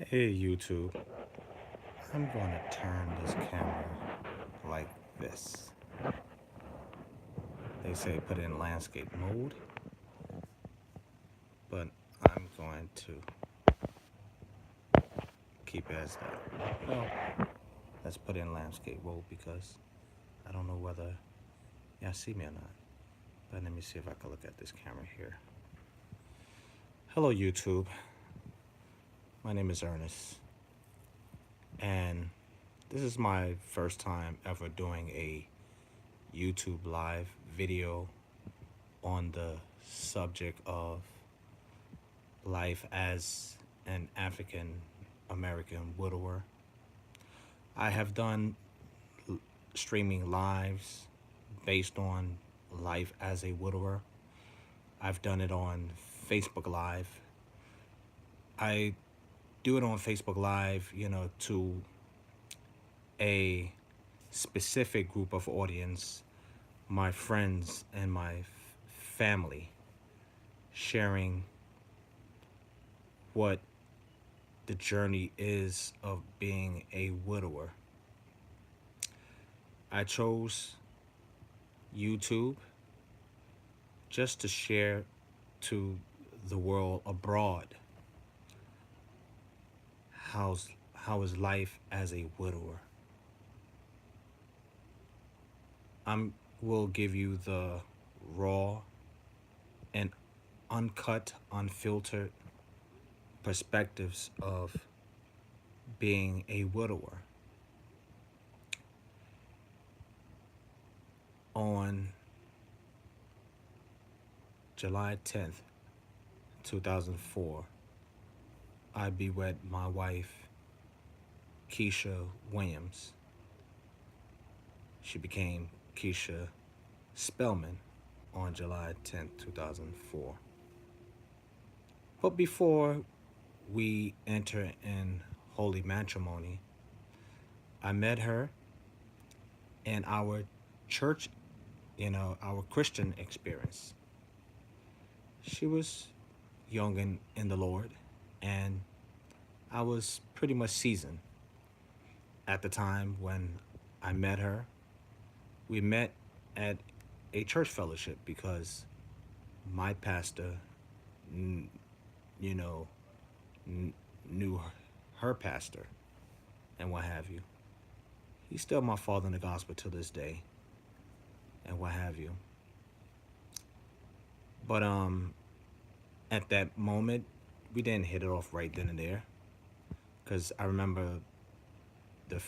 Hey YouTube, I'm going to turn this camera like this. They say put it in landscape mode, but I'm going to keep it as that. Well, let's put it in landscape mode because I don't know whether y'all see me or not. But let me see if I can look at this camera here. Hello YouTube, my name is Ernest, and this is my first time ever doing a YouTube live video on the subject of life as an African American widower. I have done streaming lives based on life as a widower. I've done it on Facebook Live. I do it on Facebook Live, to a specific group of audience, my friends and my family, sharing what the journey is of being a widower. I chose YouTube just to share to the world abroad how is life as a widower. I will give you the raw and uncut, unfiltered perspectives of being a widower. On July 10th, 2004, I bewed my wife, Keisha Williams. She became Keisha Spellman on July 10th, 2004. But before we enter in holy matrimony, I met her in our church, our Christian experience. She was young in the Lord, and I was pretty much seasoned at the time when I met her. We met at a church fellowship because my pastor, you know, knew her pastor and what have you. He's still my father in the gospel to this day and what have you. But at that moment, we didn't hit it off right then and there because I remember the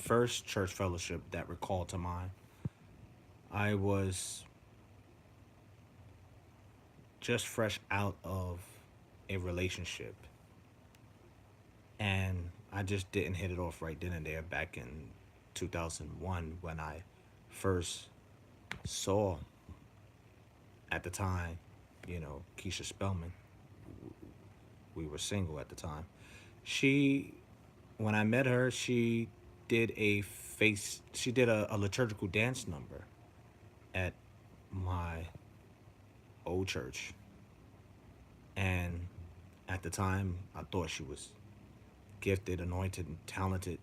first church fellowship that recalled to mind. I was just fresh out of a relationship, and I just didn't hit it off right then and there back in 2001 when I first saw, at the time, Keisha Spellman. We were single at the time. She, when I met her, she did a liturgical dance number at my old church. And at the time, I thought she was gifted, anointed, and talented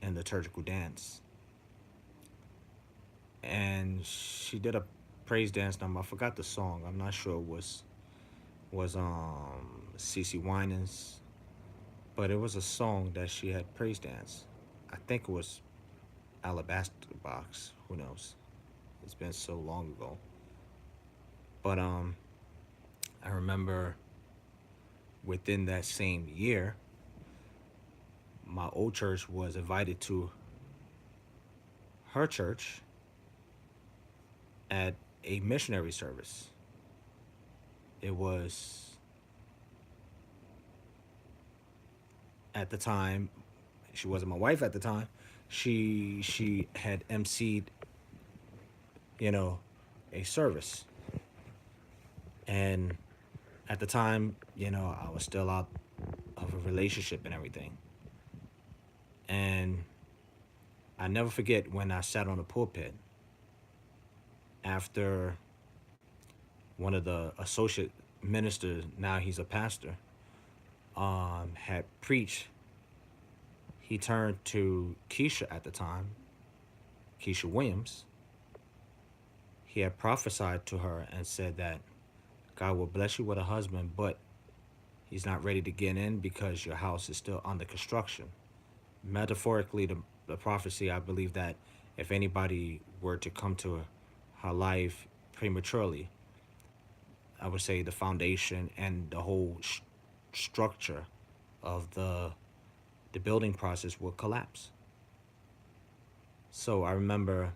in liturgical dance. And she did a praise dance number. I forgot the song. I'm not sure it was CeCe Winans, but it was a song that she had praise dance. I think it was Alabaster Box. Who knows? It's been so long ago. But I remember within that same year, my old church was invited to her church at a missionary service. It was, at the time, she wasn't my wife at the time. She had emceed, you know, a service, and at the time, I was still out of a relationship and everything. And I never forget when I sat on the pulpit after one of the associate ministers, now he's a pastor, had preached, he turned to Keisha at the time, Keisha Williams. He had prophesied to her and said that God will bless you with a husband, but he's not ready to get in because your house is still under construction. Metaphorically, the prophecy, I believe that if anybody were to come to her life prematurely, I would say the foundation and the whole structure of the building process will collapse. So I remember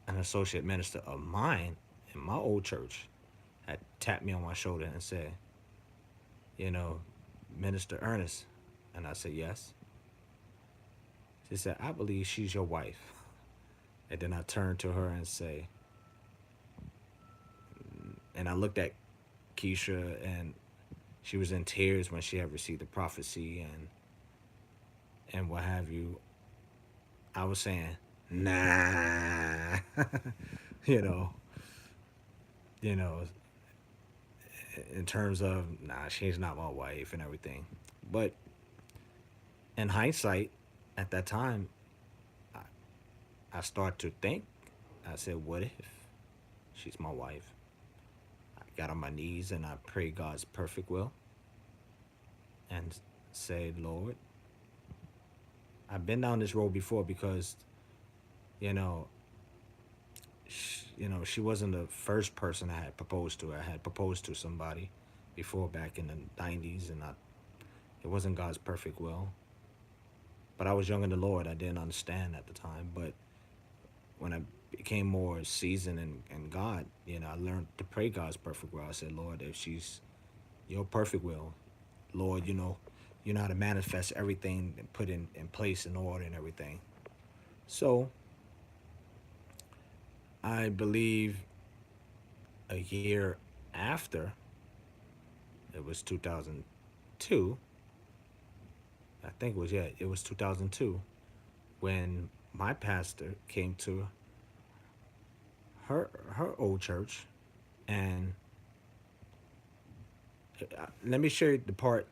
an associate minister of mine in my old church had tapped me on my shoulder and said, you know, Minister Ernest. And I said, yes. She said, I believe she's your wife. And then I turned to her and say, and I looked at Keisha, and she was in tears when she had received the prophecy and what have you. I was saying, nah, you know, you know, in terms of nah, she's not my wife and everything. But in hindsight, at that time, I, I started to think. I said, what if she's my wife? I got on my knees and I prayed God's perfect will and said, Lord, I've been down this road before because you know, she wasn't the first person I had proposed to. I had proposed to somebody before back in the '90s, and it wasn't God's perfect will. But I was young in the Lord. I didn't understand at the time. But when I became more seasoned in God, I learned to pray God's perfect will. I said, Lord, if she's your perfect will, Lord, you know how to manifest everything and put in place in order and everything. So I believe a year after, it was 2002. I think it was 2002 when my pastor came to her old church, and let me show you the part,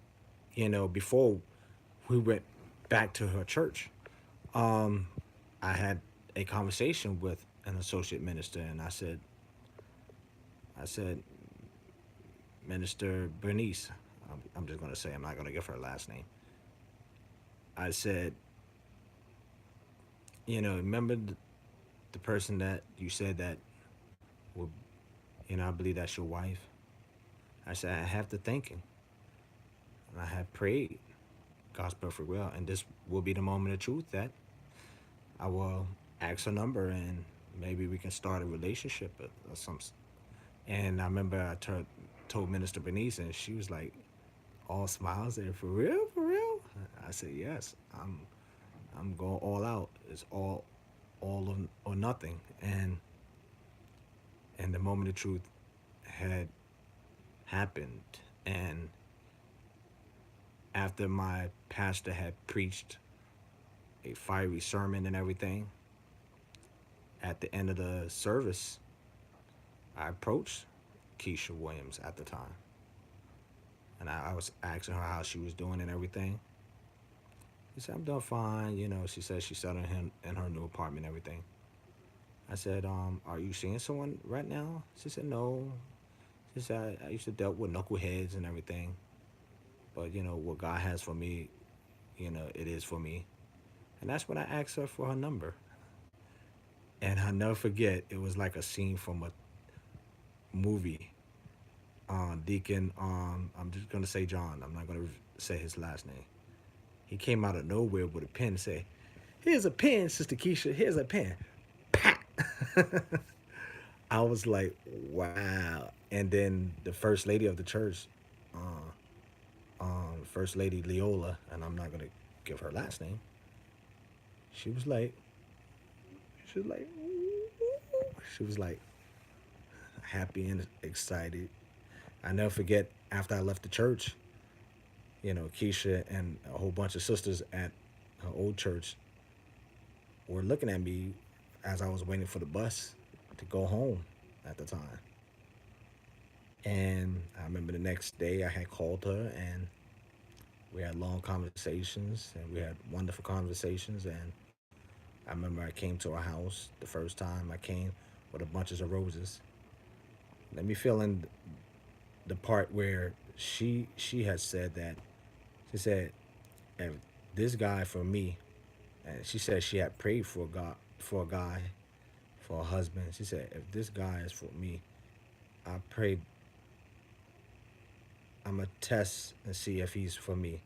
before we went back to her church. Um, I had a conversation with an associate minister, and I said, Minister Bernice, I'm just gonna say, I'm not gonna give her last name. I said, remember the person that you said that would, I believe that's your wife. I said, I have the thinking, and I have prayed God's perfect will, and this will be the moment of truth that I will ask her number, and maybe we can start a relationship or some. And I remember told Minister Bernice, and she was like, all smiles, and for real, for real. I said, yes, I'm going all out. It's all or nothing, and the moment of truth had happened, and after my pastor had preached a fiery sermon and everything, at the end of the service, I approached Keisha Williams at the time, and I was asking her how she was doing and everything. She said, I'm doing fine. She said she's settling in her new apartment and everything. I said, are you seeing someone right now? She said, no. She said, I used to deal with knuckleheads and everything. But, what God has for me, it is for me. And that's when I asked her for her number. And I'll never forget, it was like a scene from a movie. Deacon, I'm just going to say John. I'm not going to say his last name. He came out of nowhere with a pen and said, here's a pen, Sister Keisha. Here's a pen. Pat. I was like, wow. And then the first lady of the church, First Lady Leola, and I'm not going to give her last name, she was like, she was like, she was like happy and excited. I never forget, after I left the church, Keisha and a whole bunch of sisters at her old church were looking at me as I was waiting for the bus to go home at the time. And I remember the next day I had called her and we had long conversations and we had wonderful conversations. And I remember I came to her house the first time I came with a bunches of roses. Let me fill in the part where she had said that she said, if this guy for me, and she said she had prayed for a guy, for a husband. She said, if this guy is for me, I prayed I'm gonna test and see if he's for me.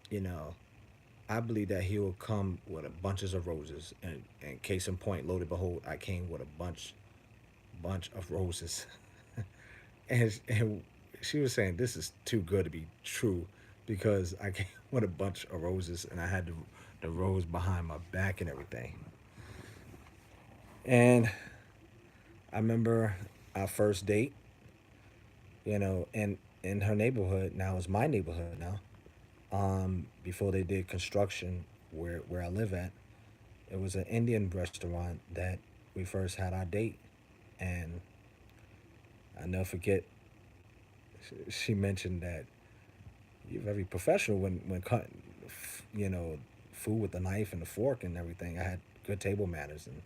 You know, I believe that he will come with a bunches of roses. And case in point, lo and behold, I came with a bunch of roses. And she was saying this is too good to be true because I came with a bunch of roses and I had the rose behind my back and everything. And I remember our first date, in her neighborhood. Now it's my neighborhood now. Before they did construction where I live at, it was an Indian restaurant that we first had our date. And I never forget, she mentioned that you're very professional when cutting, food with the knife and the fork and everything. I had good table manners and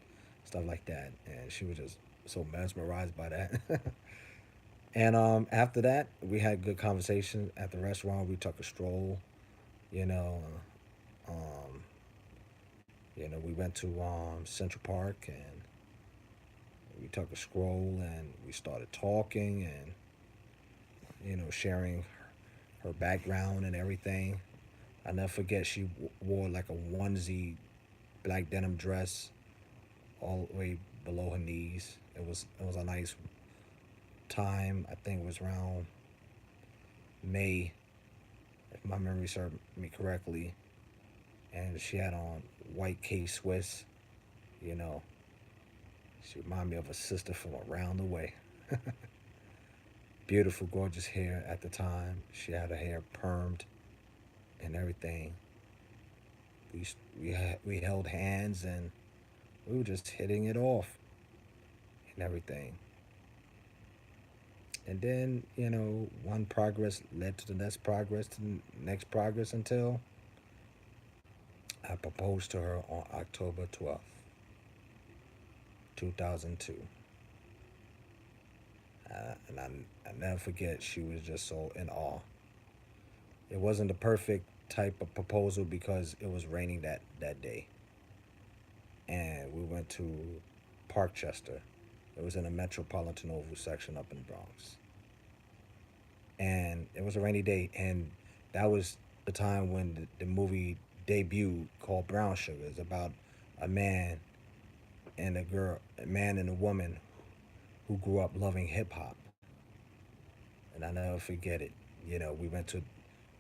stuff like that, and she was just so mesmerized by that. And after that, we had good conversation at the restaurant. We took a stroll, you know. Um, we went to Central Park and we took a stroll and we started talking and sharing her background and everything. I never forget she wore like a onesie black denim dress all the way below her knees. It was a nice time. I think it was around May, if my memory serves me correctly. And she had on white K Swiss. You know, she reminded me of a sister from around the way. Beautiful, gorgeous hair at the time. She had her hair permed and everything. We held hands and we were just hitting it off and everything. And then, one progress led to the next progress until I proposed to her on October 12th, 2002. And I never forget, she was just so in awe. It wasn't the perfect type of proposal because it was raining that day. And we went to Parkchester. It was in a Metropolitan Oval section up in the Bronx. And it was a rainy day. And that was the time when the movie debuted called Brown Sugar. It's about a man and a girl, a man and a woman who grew up loving hip hop. And I never forget it. We went to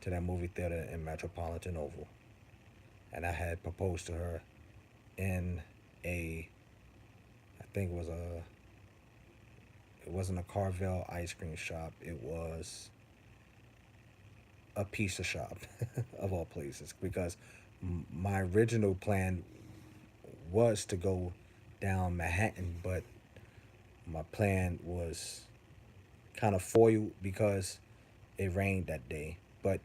that movie theater in Metropolitan Oval. And I had proposed to her in a, I think it wasn't a Carvel ice cream shop. It was a pizza shop, of all places, because my original plan was to go down Manhattan, but my plan was kind of foiled because it rained that day. But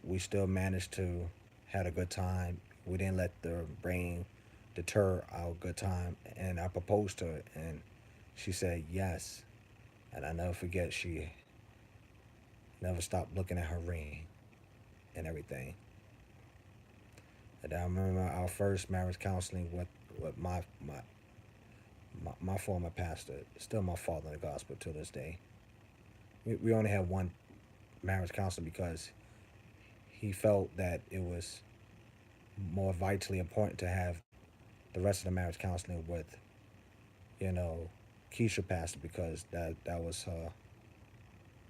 we still managed to had a good time. We didn't let the rain deter our good time, and I proposed to her, and she said yes. And I never forget, she never stopped looking at her ring and everything. And I remember our first marriage counseling with my former pastor, still my father in the gospel to this day. We only had one marriage counseling because he felt that it was more vitally important to have the rest of the marriage counseling with, you know, Keisha pastor because that was her,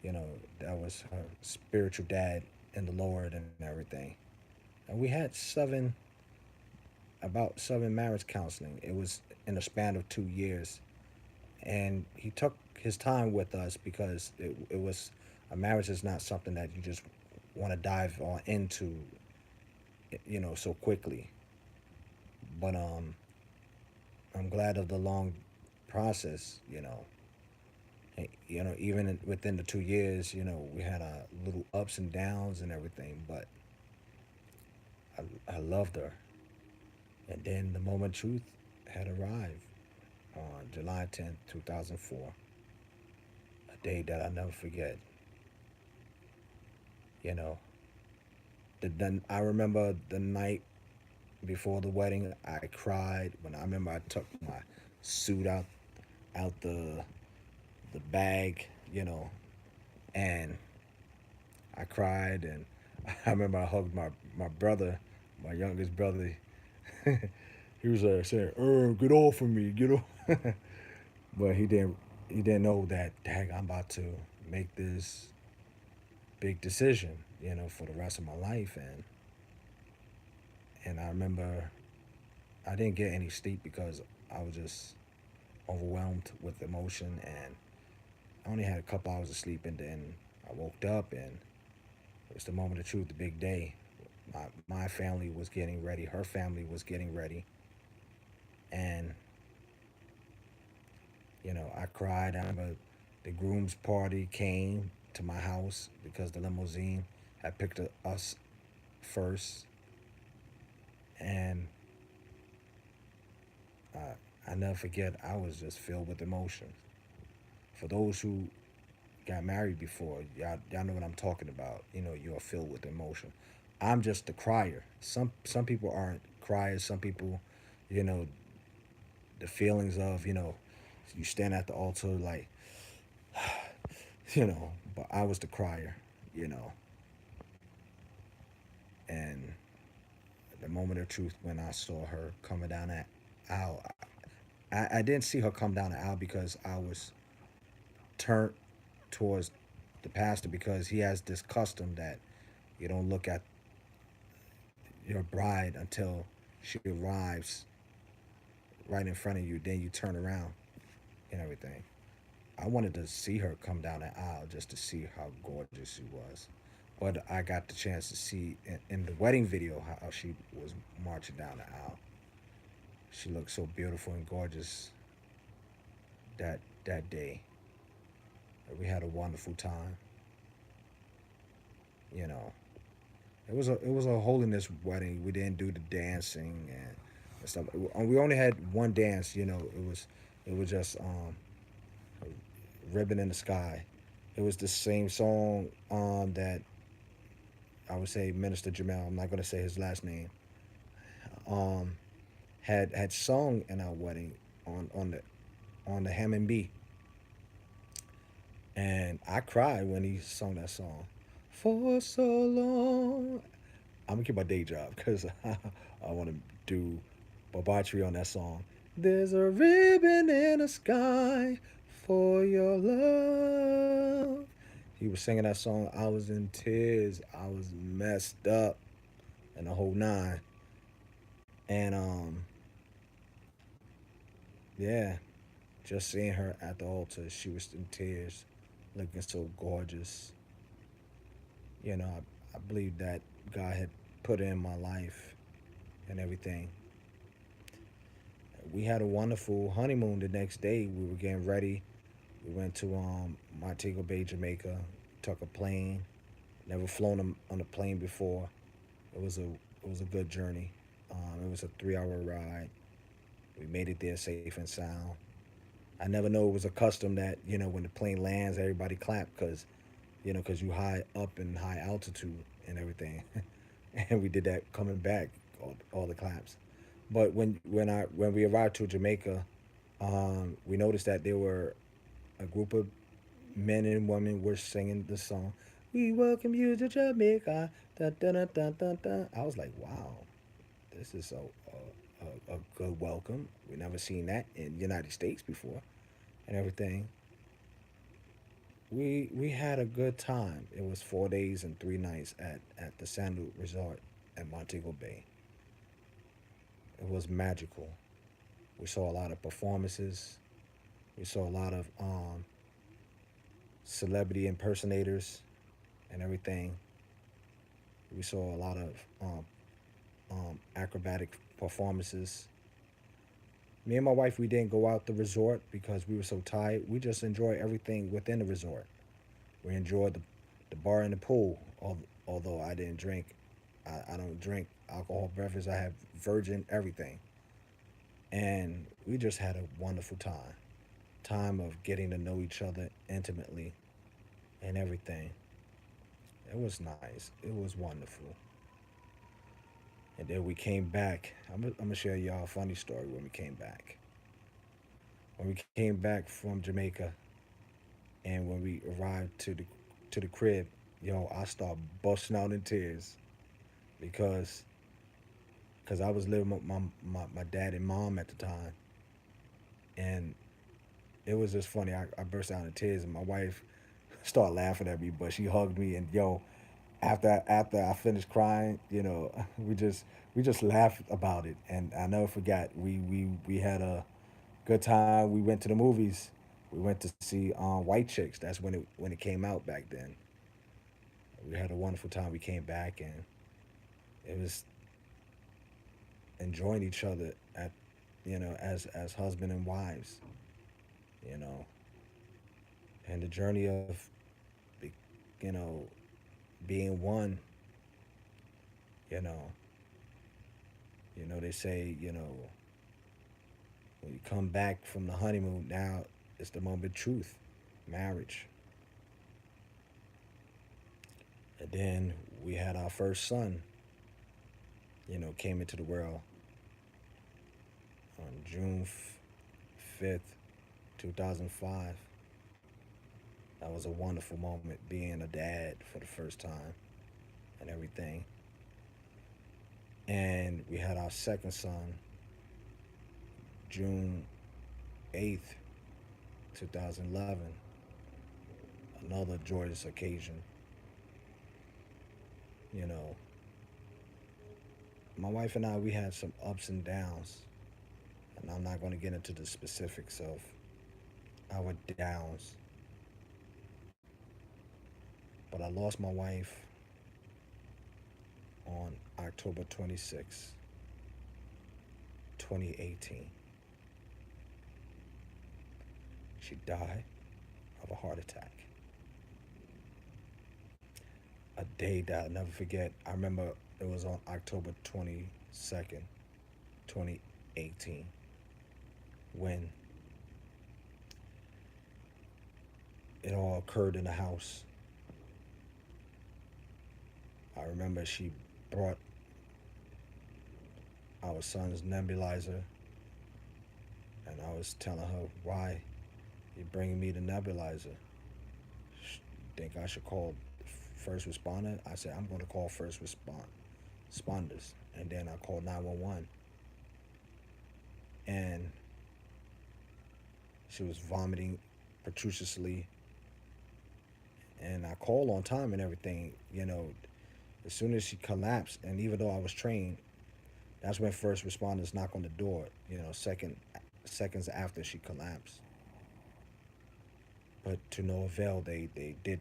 that was her spiritual dad in the Lord and everything. And we had about seven marriage counseling. It was in a span of 2 years, and he took his time with us because it was a marriage is not something that you just want to dive on into, so quickly. But I'm glad of the long process. You know, even within the 2 years, you know, we had a little ups and downs and everything, but I loved her. And then the moment truth had arrived on July 10th, 2004, a day that I'll never forget. You know, I remember the night before the wedding, I cried when I remember I took my suit out the bag, you know, and I cried and I remember I hugged my brother, my youngest brother. He was saying, get off of me, get off. But he didn't know that, dang, I'm about to make this big decision, you know, for the rest of my life. And I remember I didn't get any sleep because I was just overwhelmed with emotion, and I only had a couple hours of sleep, and then I woke up, and it was the moment of truth, the big day. My family was getting ready, her family was getting ready, and you know, I cried. I remember the groom's party came to my house because the limousine had picked us first, and I never forget. I was just filled with emotions. For those who got married before, y'all know what I'm talking about. You know, you're filled with emotion. I'm just the crier. Some people aren't criers. Some people, you know, the feelings of, you know, you stand at the altar like, you know, but I was the crier, you know. And the moment of truth when I saw her coming down that aisle, I didn't see her come down the aisle because I was turned towards the pastor, because he has this custom that you don't look at your bride until she arrives right in front of you. Then you turn around and everything. I wanted to see her come down the aisle just to see how gorgeous she was. But I got the chance to see in the wedding video how she was marching down the aisle. She looked so beautiful and gorgeous that day. We had a wonderful time. You know, it was a holiness wedding. We didn't do the dancing and stuff. We only had one dance. You know, it was just ribbon in the sky. It was the same song that I would say Minister Jamel. I'm not gonna say his last name. Um, had sung in our wedding on the Hammond B, and I cried when he sung that song. For so long, I'm gonna keep my day job because I want to do Babatri on that song. There's a ribbon in the sky for your love. He was singing that song. I was in tears. I was messed up and the whole nine. And yeah, just seeing her at the altar, she was in tears, looking so gorgeous. You know, I believe that God had put her in my life and everything. We had a wonderful honeymoon the next day. We were getting ready. We went to Montego Bay, Jamaica. Took a plane. Never flown on a plane before. It was a good journey. It was a 3 hour ride. We made it there safe and sound. I never know it was a custom that, you know, when the plane lands, everybody clap because, you know, because you high up in high altitude and everything. And we did that coming back, all the claps. But when we arrived to Jamaica, we noticed that there were a group of men and women were singing the song. We welcome you to Jamaica. Da, da, da, da, da, da. I was like, wow, this is a good welcome. We never seen that in the United States before and everything. We had a good time. It was 4 days and 3 nights at the Sandal Resort at Montego Bay. It was magical. We saw a lot of performances. We saw a lot of celebrity impersonators and everything. We saw a lot of acrobatic performances. Me and my wife, we didn't go out the resort because we were so tired. We just enjoy everything within the resort. We enjoyed the bar and the pool. Although I didn't drink, I don't drink alcohol beverages. I have virgin everything, and we just had a wonderful time of getting to know each other intimately and everything. It was nice. It was wonderful. And then we came back. I'm gonna share y'all a funny story when we came back. When we came back from Jamaica, and when we arrived to the crib, yo, I started busting out in tears because I was living with my dad and mom at the time, and it was just funny. I burst out in tears, and my wife started laughing at me, but she hugged me, and yo, after I finished crying, we just laughed about it, and I never forgot. We had a good time. We went to the movies. We went to see White Chicks. That's when it came out back then. We had a wonderful time. We came back, and it was enjoying each other at as husband and wives, you know, and the journey of you know being one. You know, they say when you come back from the honeymoon, now it's the moment of truth, marriage. And then we had our first son. Came into the world on June 5th, 2005. That was a wonderful moment being a dad for the first time and everything. And we had our second son June 8th, 2011. Another joyous occasion. You know, my wife and I, we had some ups and downs, and I'm not going to get into the specifics of our downs. But I lost my wife on October 26, 2018. She died of a heart attack. A day that I'll never forget. I remember it was on October 22nd, 2018, when it all occurred in the house. I remember she brought our son's nebulizer, and I was telling her, why you bringing me the nebulizer? Think I should call first responder? I said, I'm going to call responders. And then I called 911. And she was vomiting profusely. And I called on time and everything. As soon as she collapsed, and even though I was trained, that's when first responders knock on the door. Seconds after she collapsed. But to no avail. They did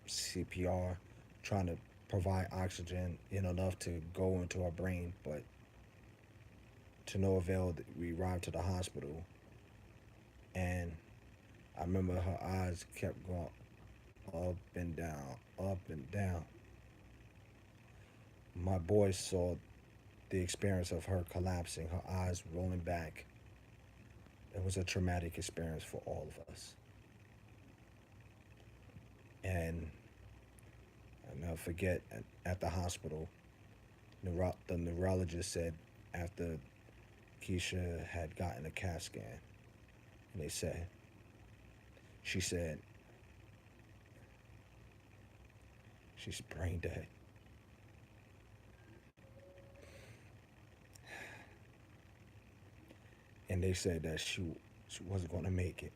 CPR, trying to provide oxygen, enough to go into her brain. But to no avail. We arrived to the hospital, and I remember her eyes kept going up and down, up and down. My boys saw the experience of her collapsing, her eyes rolling back. It was a traumatic experience for all of us. And I never forget at the hospital, the neurologist said after Keisha had gotten a CAT scan, and she said, she's brain dead. And they said that she wasn't going to make it.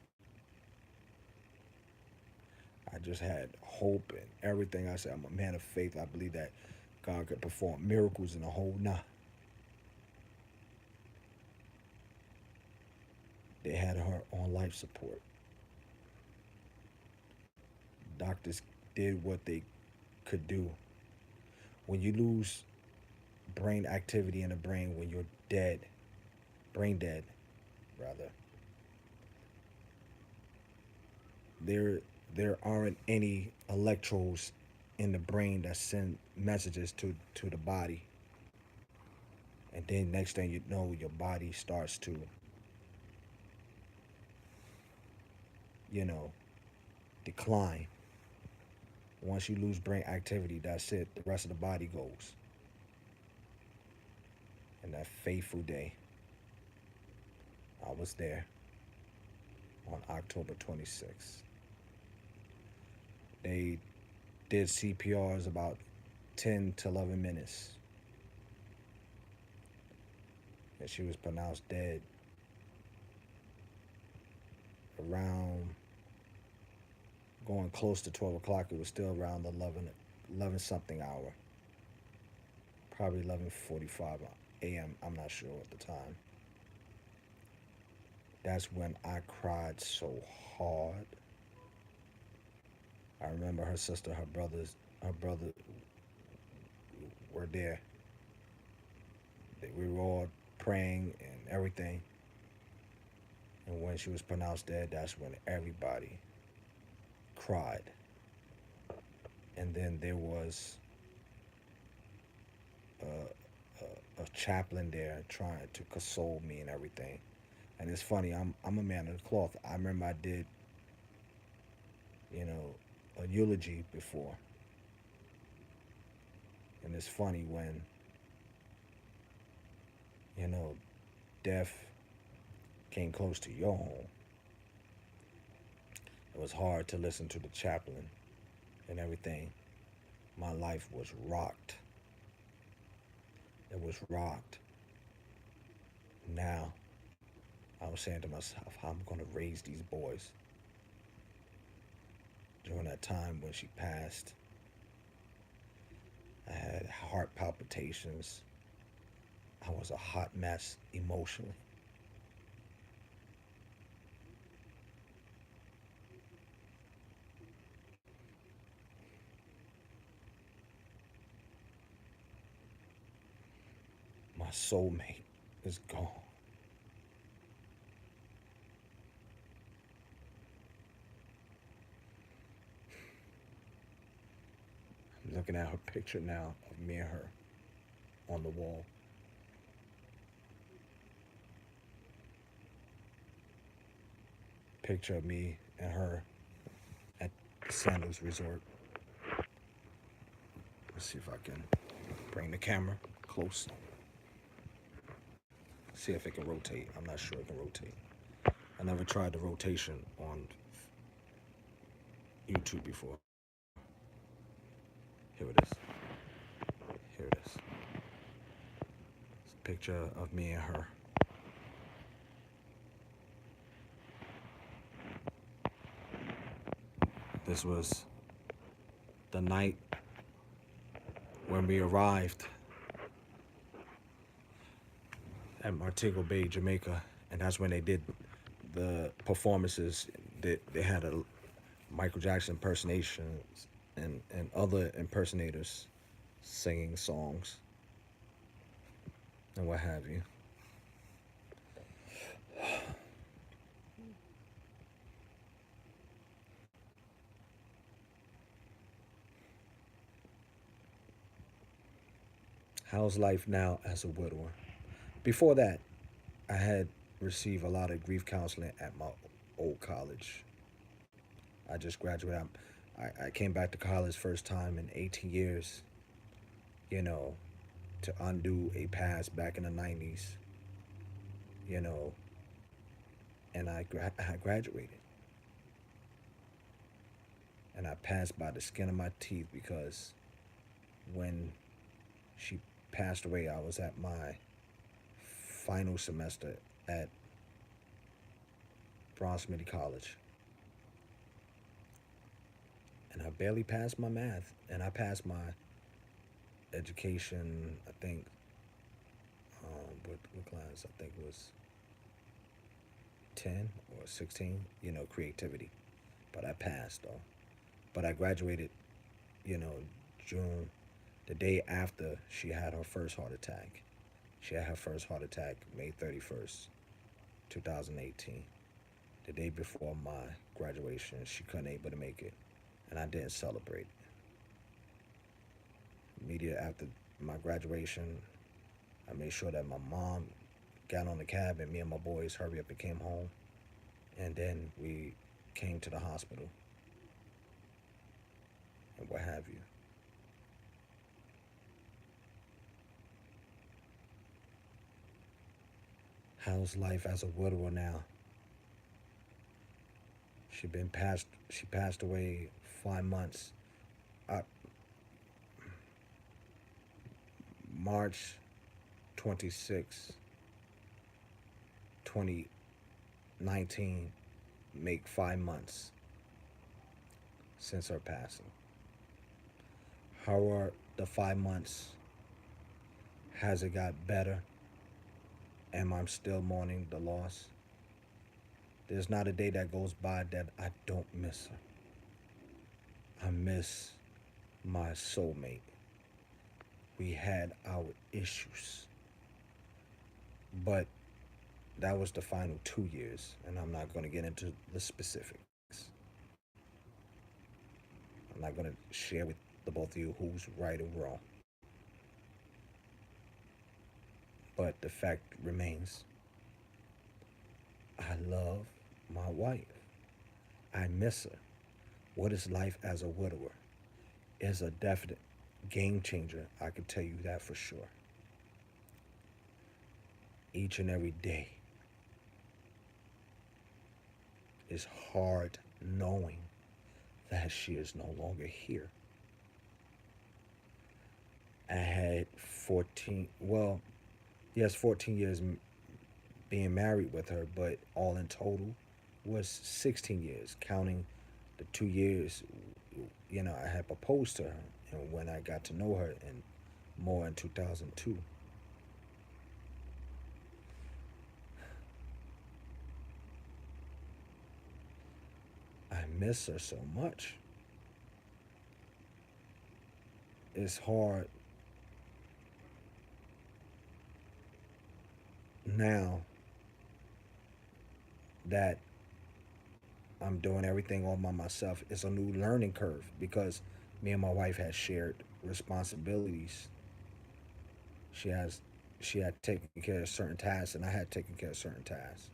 I just had hope and everything. I said, I'm a man of faith. I believe that God could perform miracles in the whole. Nah, they had her on life support. Doctors did what they could do. When you lose brain activity in the brain, when you're dead, brain dead, rather. There there aren't any electrodes in the brain that send messages to the body, and then next thing you know, your body starts to, you know, decline. Once you lose brain activity, that's it. The rest of the body goes. And that fateful day, I was there on October 26th. They did CPRs about 10 to 11 minutes, and she was pronounced dead around going close to 12 o'clock. It was still around the 11 something hour, probably 11:45 a.m. I'm not sure at the time. That's when I cried so hard. I remember her sister, her brother were there. We were all praying and everything. And when she was pronounced dead, that's when everybody cried. And then there was a chaplain there trying to console me and everything. And it's funny, I'm a man of the cloth. I remember I did, you know, a eulogy before. And it's funny when, you know, death came close to your home. It was hard to listen to the chaplain and everything. My life was rocked. It was rocked. Now, I was saying to myself, how I'm going to raise these boys. During that time when she passed, I had heart palpitations. I was a hot mess emotionally. My soulmate is gone. I'm looking at her picture now of me and her on the wall. Picture of me and her at the Sandals Resort. Let's see if I can bring the camera close. See if it can rotate. I'm not sure it can rotate. I never tried the rotation on YouTube before. Here it is. Here it is. It's a picture of me and her. This was the night when we arrived at Montego Bay, Jamaica, and that's when they did the performances. They had a Michael Jackson impersonations and other impersonators singing songs and what have you. How's life now as a widower? Before that, I had received a lot of grief counseling at my old college. I just graduated. I came back to college first time in 18 years, you know, to undo a past back in the 90s, you know, and I graduated. And I passed by the skin of my teeth because when she passed away, I was at my final semester at Bronx Community College. And I barely passed my math. And I passed my education, I think, what class? I think it was 10 or 16, you know, creativity. But I passed, though. But I graduated, you know, June, the day after she had her first heart attack. She had her first heart attack May 31st. 2018. The day before my graduation, she couldn't able to make it, and I didn't celebrate. Immediately after my graduation, I made sure that my mom got on the cab and me and my boys hurry up and came home, and then we came to the hospital and what have you. How's life as a widower now? She passed away 5 months. Uh, March 26, 2019, make 5 months since her passing. How are the 5 months? Has it got better? Am I still mourning the loss? There's not a day that goes by that I don't miss her. I miss my soulmate. We had our issues, but that was the final 2 years, and I'm not going to get into the specifics. I'm not going to share with the both of you who's right or wrong, but the fact remains I love my wife. I miss her. What is life as a widower? Is a definite game changer. I can tell you that for sure. Each and every day is hard knowing that she is no longer here. I had 14, well, yes, 14 years being married with her, but all in total was 16 years, counting the 2 years, I had proposed to her and when I got to know her and more in 2002. I miss her so much. It's hard now that I'm doing everything all by myself. It's a new learning curve because me and my wife had shared responsibilities. She has she had taken care of certain tasks and I had taken care of certain tasks.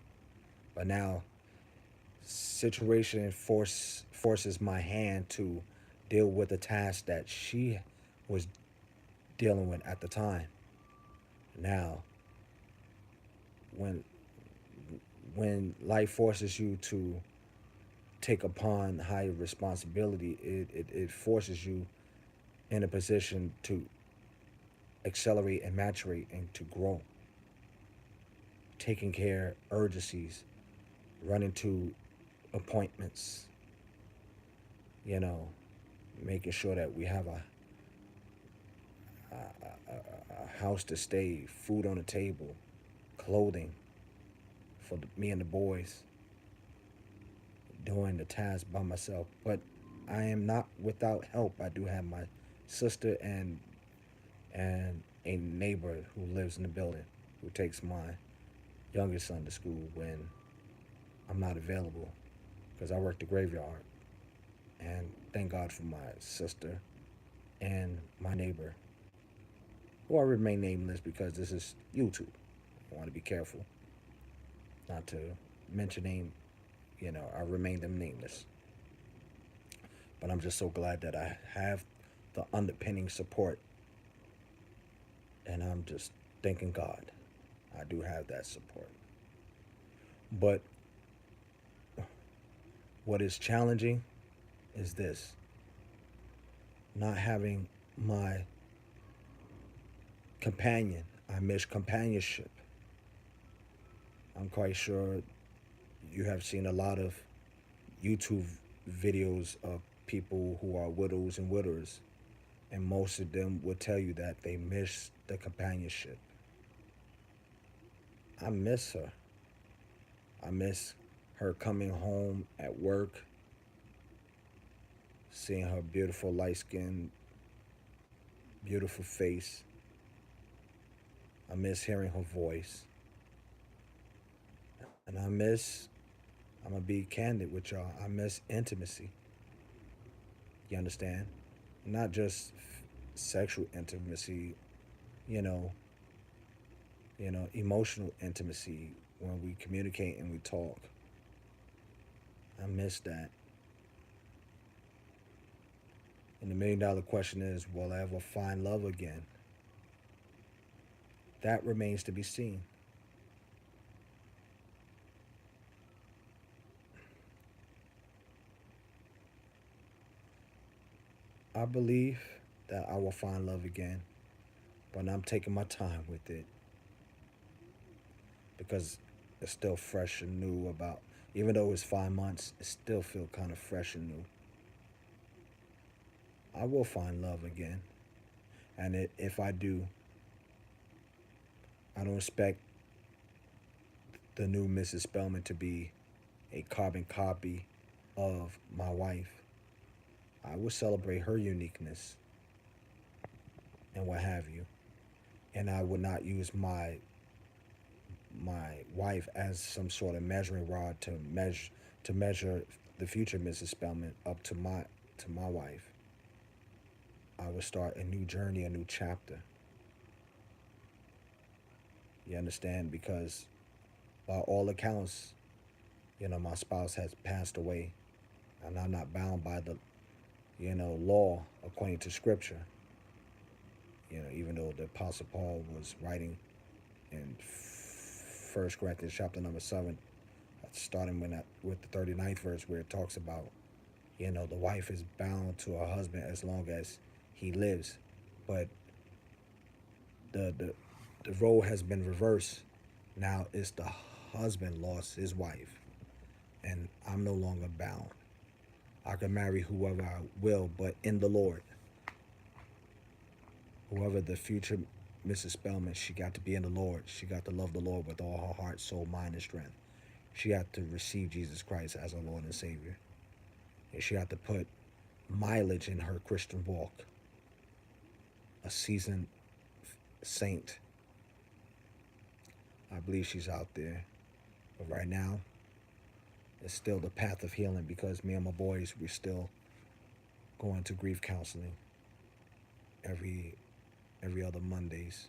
But now forces my hand to deal with the task that she was dealing with at the time. Now, when life forces you to take upon higher responsibility, it forces you in a position to accelerate and maturate and to grow. Taking care urgencies, running to appointments, you know, making sure that we have a house to stay, food on the table, clothing for me and the boys, doing the task by myself. But I am not without help. I do have my sister and a neighbor who lives in the building who takes my youngest son to school when I'm not available because I work the graveyard. And thank God for my sister and my neighbor, who I remain nameless because this is YouTube. I want to be careful not to mention name. I remain them nameless. But I'm just so glad that I have the underpinning support, and I'm just thanking God I do have that support. But what is challenging is this: not having my companion. I miss companionship. I'm quite sure you have seen a lot of YouTube videos of people who are widows and widowers, and most of them will tell you that they miss the companionship. I miss her. I miss her coming home at work, seeing her beautiful light skin, beautiful face. I miss hearing her voice. And I'm going to be candid with y'all, I miss intimacy. You understand? Not just sexual intimacy, you know, emotional intimacy when we communicate and we talk. I miss that. And the $1 million question is, will I ever find love again? That remains to be seen. I believe that I will find love again, but I'm taking my time with it because it's still fresh and new about, even though it's 5 months, it still feel kind of fresh and new. I will find love again. And if I do, I don't expect the new Mrs. Spellman to be a carbon copy of my wife. I will celebrate her uniqueness and what have you. And I would not use my wife as some sort of measuring rod to measure the future Mrs. Spellman up to my wife. I would start a new journey, a new chapter. You understand? Because by all accounts, my spouse has passed away, and I'm not bound by the law according to Scripture. Even though the Apostle Paul was writing in First Corinthians chapter number 7, starting with the 39th verse, where it talks about the wife is bound to her husband as long as he lives, but the the role has been reversed. Now it's the husband lost his wife, and I'm no longer bound. I can marry whoever I will, but in the Lord. Whoever the future Mrs. Spellman, she got to be in the Lord. She got to love the Lord with all her heart, soul, mind, and strength. She had to receive Jesus Christ as her Lord and Savior. And she had to put mileage in her Christian walk. A seasoned saint. I believe she's out there. But right now, it's still the path of healing because me and my boys, we're still going to grief counseling every other Mondays.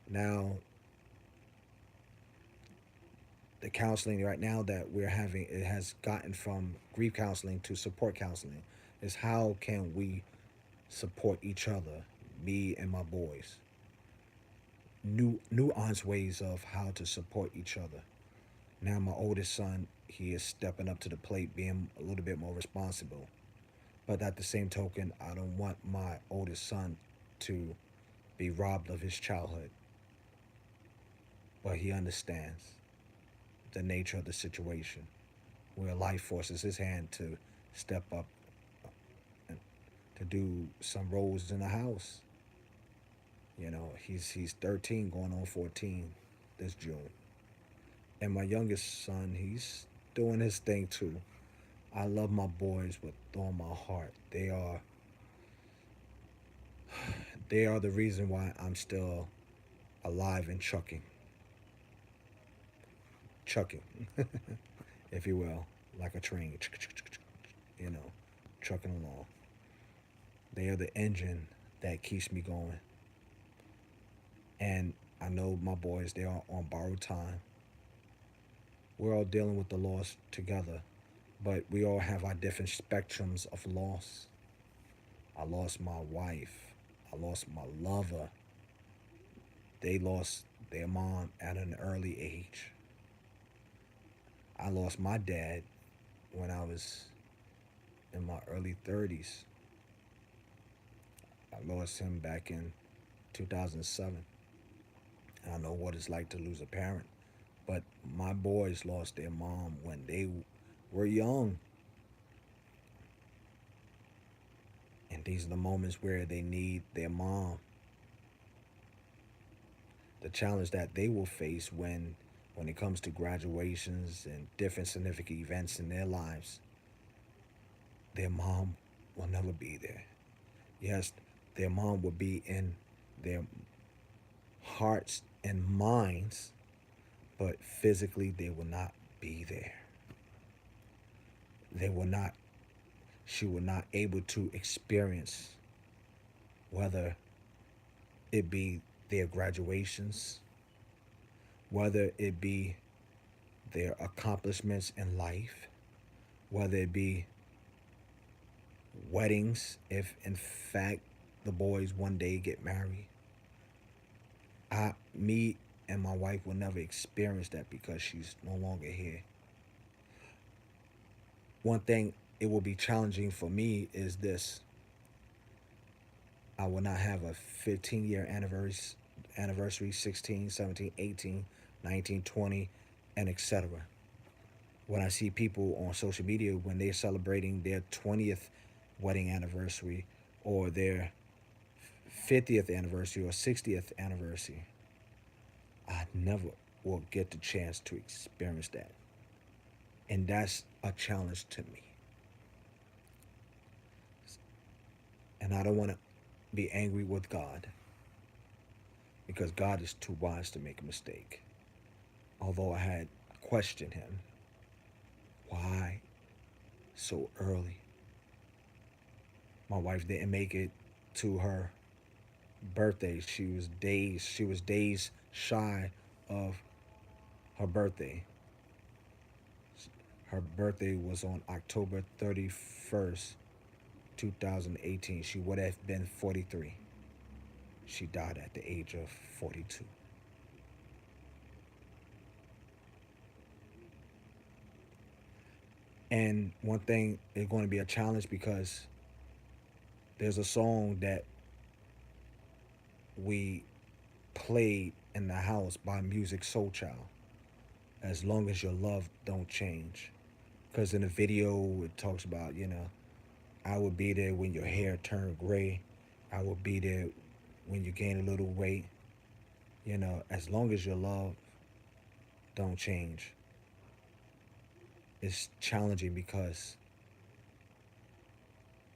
Now the counseling right now that we're having, it has gotten from grief counseling to support counseling. Is how can we support each other, me and my boys. Nuanced ways of how to support each other. Now my oldest son, he is stepping up to the plate, being a little bit more responsible. But at the same token, I don't want my oldest son to be robbed of his childhood. But he understands the nature of the situation, where life forces his hand to step up and to do some roles in the house. He's 13 going on 14 this June. And my youngest son, he's doing his thing too. I love my boys with all my heart. They are the reason why I'm still alive and chucking, if you will, like a train, you know, trucking along. They are the engine that keeps me going. And I know my boys, they are on borrowed time. We're all dealing with the loss together, but we all have our different spectrums of loss. I lost my wife. I lost my lover. They lost their mom at an early age. I lost my dad when I was in my early 30s. I lost him back in 2007. I know what it's like to lose a parent. But my boys lost their mom when they were young. And these are the moments where they need their mom. The challenge that they will face when it comes to graduations and different significant events in their lives, their mom will never be there. Yes, their mom will be in their hearts and minds, but physically they will not be there. They will not, she will not able to experience whether it be their graduations, whether it be their accomplishments in life, whether it be weddings, if in fact the boys one day get married. Me and my wife will never experience that because she's no longer here. One thing it will be challenging for me is this: I will not have a 15-year anniversary, 16, 17, 18, 19, 20, and etc. When I see people on social media when they're celebrating their 20th wedding anniversary or their 50th anniversary or 60th anniversary, I never will get the chance to experience that. And that's a challenge to me. And I don't want to be angry with God because God is too wise to make a mistake. Although I had questioned him, why so early? My wife didn't make it to her birthday. She was days shy of her birthday. Her birthday was on October 31st, 2018. She would have been 43. She died at the age of 42. And one thing is going to be a challenge because there's a song that we played in the house by Music Soul Child. As long as your love don't change. Because in the video it talks about, I will be there when your hair turn gray. I will be there when you gain a little weight. As long as your love don't change. It's challenging because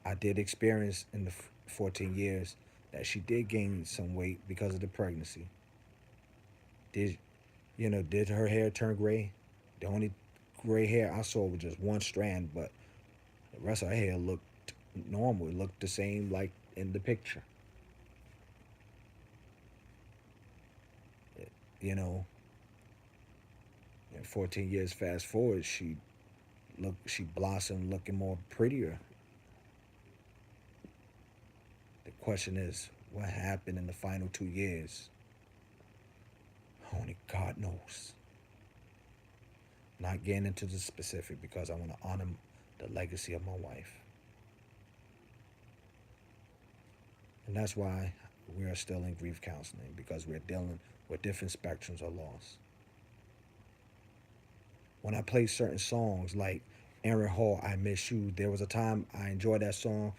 I did experience in the 14 years that she did gain some weight because of the pregnancy. Did her hair turn gray? The only gray hair I saw was just one strand, but the rest of her hair looked normal. It looked the same like in the picture. You know, and 14 years fast forward, she blossomed looking more prettier. The question is, what happened in the final 2 years? Only God knows. Not getting into the specific because I want to honor the legacy of my wife. And that's why we are still in grief counseling, because we're dealing with different spectrums of loss. When I play certain songs like Aaron Hall, I Miss You, there was a time I enjoyed that song,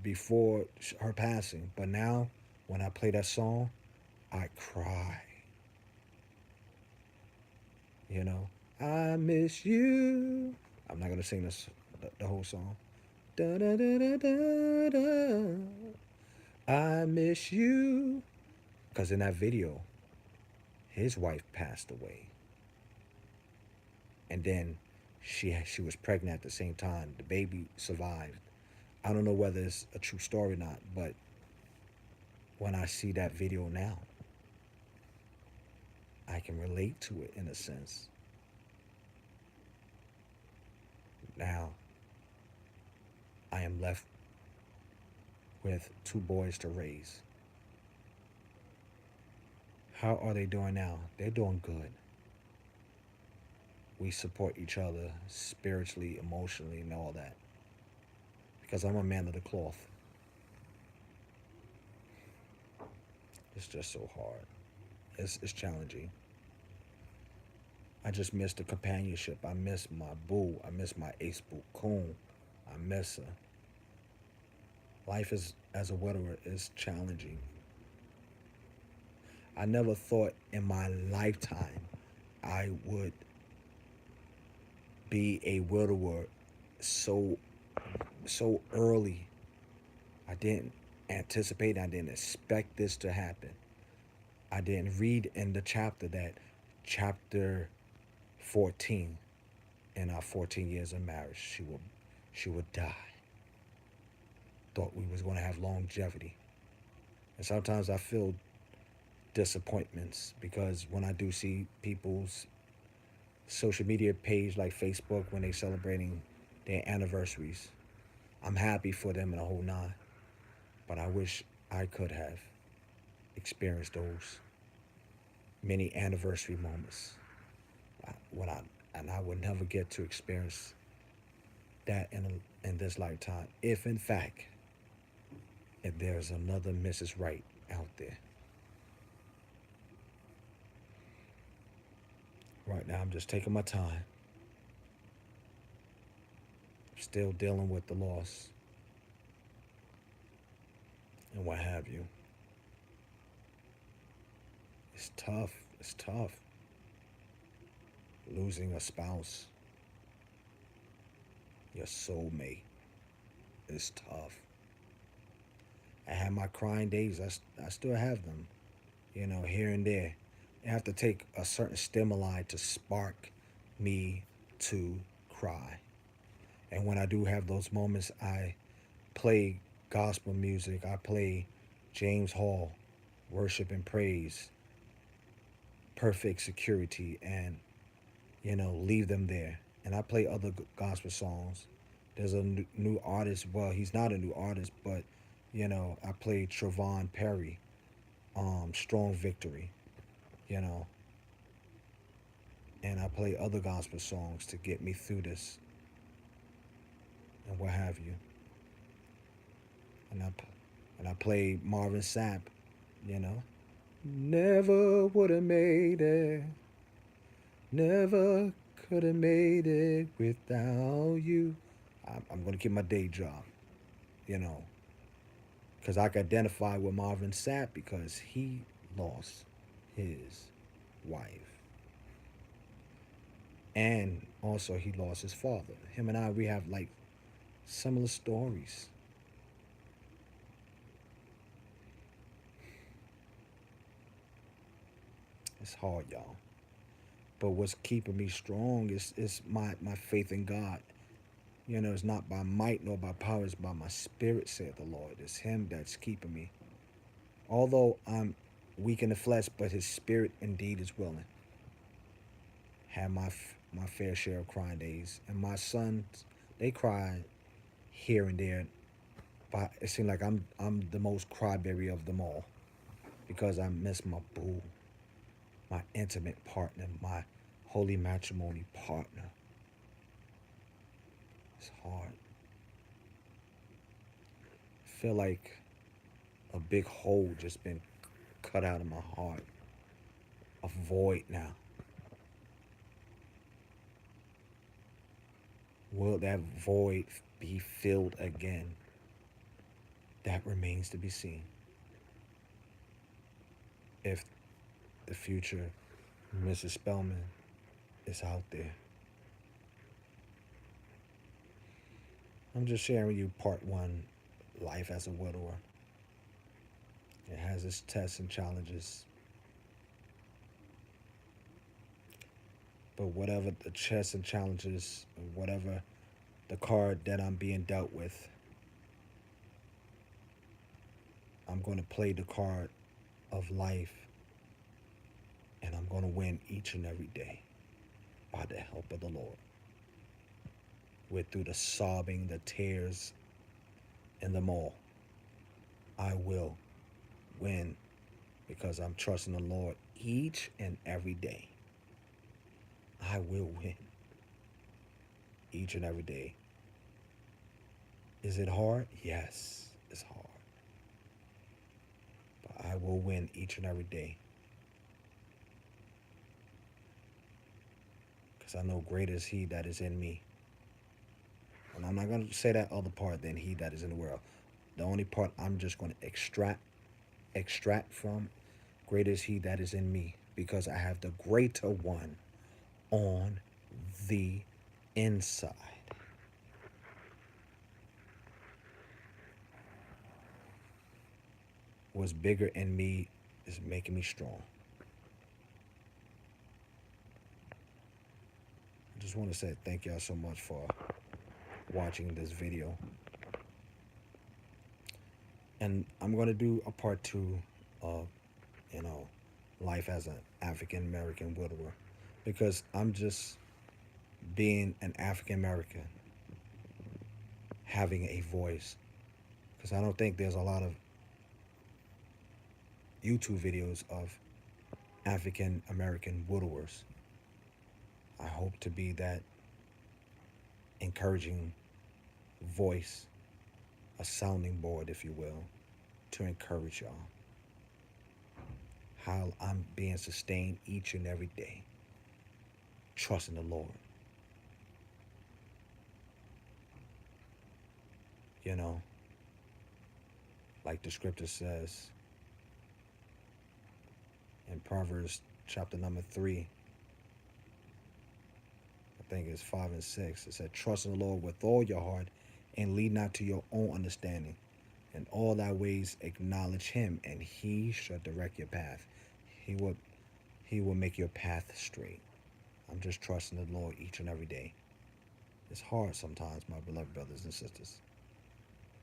before her passing. But now, when I play that song, I cry. I miss you. I'm not gonna sing the whole song. Da, da, da, da, da, da. I miss you. Because in that video, his wife passed away. And then she was pregnant at the same time. The baby survived. I don't know whether it's a true story or not, but when I see that video now, I can relate to it in a sense. Now, I am left with 2 boys to raise. How are they doing now? They're doing good. We support each other spiritually, emotionally, and all that. Because I'm a man of the cloth. It's just so hard. It's challenging. I just miss the companionship. I miss my boo. I miss my ace boo coon. I miss her. Life as a widower is challenging. I never thought in my lifetime I would be a widower so early. I didn't anticipate. I didn't expect this to happen. I didn't read in the chapter that chapter 14, in our 14 years of marriage, she would die. Thought we was going to have longevity. And sometimes I feel disappointments because when I do see people's social media page like Facebook when they celebrating their anniversaries, I'm happy for them and the whole nine. But I wish I could have experienced those many anniversary moments. When I and I would never get to experience that in this lifetime. If in fact, if there's another Mrs. Wright out there. Right now, I'm just taking my time. Still dealing with the loss and what have you. It's tough. It's tough. Losing a spouse, your soulmate, is tough. I had my crying days. I still have them, here and there. I have to take a certain stimuli to spark me to cry. And when I do have those moments, I play gospel music. I play James Hall, worship and praise, perfect security, and leave them there. And I play other gospel songs. There's a new artist. Well, he's not a new artist, but I played Trevon Perry, Strong Victory, you know, and I play other gospel songs to get me through this and what have you. And I play Marvin Sapp, you know. Never would have made it. Never could have made it without you. I'm going to keep my day job, you know, because I can identify with Marvin Sapp because he lost his wife. And also, he lost his father. Him and I, we have like similar stories. It's hard, y'all. But what's keeping me strong is my faith in God. It's not by might nor by power, it's by my spirit, said the Lord. It's Him that's keeping me. Although I'm weak in the flesh, but His spirit indeed is willing. Had my fair share of crying days. And my sons, they cry here and there. But it seems like I'm the most cryberry of them all because I miss my boo, my intimate partner, my holy matrimony partner. It's hard. I feel like a big hole just been cut out of my heart. A void now. Will that void be filled again? That remains to be seen. If the future Mrs. Spellman is out there. I'm just sharing with you part one, life as a widower. It has its tests and challenges. But whatever the tests and challenges, whatever the card that I'm being dealt with, I'm going to play the card of life and I'm going to win each and every day by the help of the Lord. Through the sobbing, the tears, and them all, I will win because I'm trusting the Lord each and every day. I will win each and every day. Is it hard? Yes, it's hard. But I will win each and every day. Because I know greater is He that is in me. And I'm not going to say that other part than He that is in the world. The only part I'm just going to extract from, greater is He that is in me, because I have the greater one on the inside. What's bigger in me is making me strong. I just want to say thank y'all so much for watching this video. And I'm going to do a part 2 of, you know, life as an African American widower, because I'm just being an African American, having a voice, because I don't think there's a lot of YouTube videos of African American widowers. I hope to be that encouraging voice, a sounding board, if you will, to encourage y'all. How I'm being sustained each and every day, trusting the Lord. You know, like the scripture says in Proverbs chapter number 3, I think it's 5 and 6. It said, trust in the Lord with all your heart and lean not to your own understanding. In all thy ways acknowledge him, and he shall direct your path. He will make your path straight. I'm just trusting the Lord each and every day. It's hard sometimes, my beloved brothers and sisters,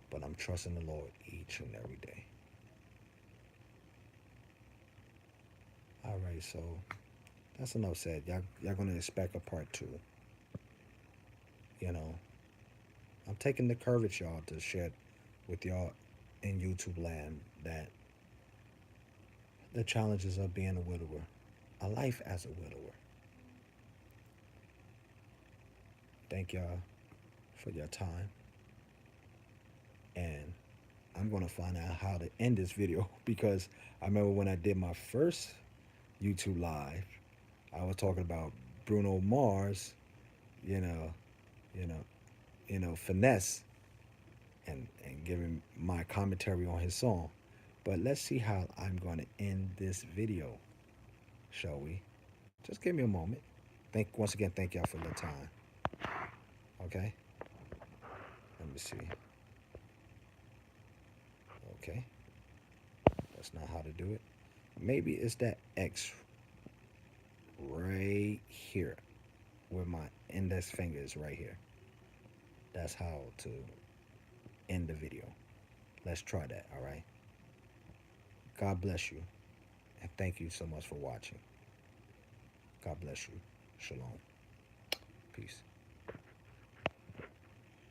but I'm trusting the Lord each and every day. All right, so that's enough said. Y'all gonna expect a part 2. You know, I'm taking the courage, y'all, to share with y'all in YouTube land that the challenges of being a widower, a life as a widower. Thank y'all for your time. And I'm going to find out how to end this video, because I remember when I did my first YouTube live, I was talking about Bruno Mars, you know, finesse, and giving my commentary on his song. But let's see how I'm going to end this video, shall we? Just give me a moment. Once again, thank y'all for your time. Okay? Let me see. Okay. That's not how to do it. Maybe it's that X right here, where my index finger is right here. That's how to end the video. Let's try that, all right? God bless you, and thank you so much for watching. God bless you. Shalom. Peace.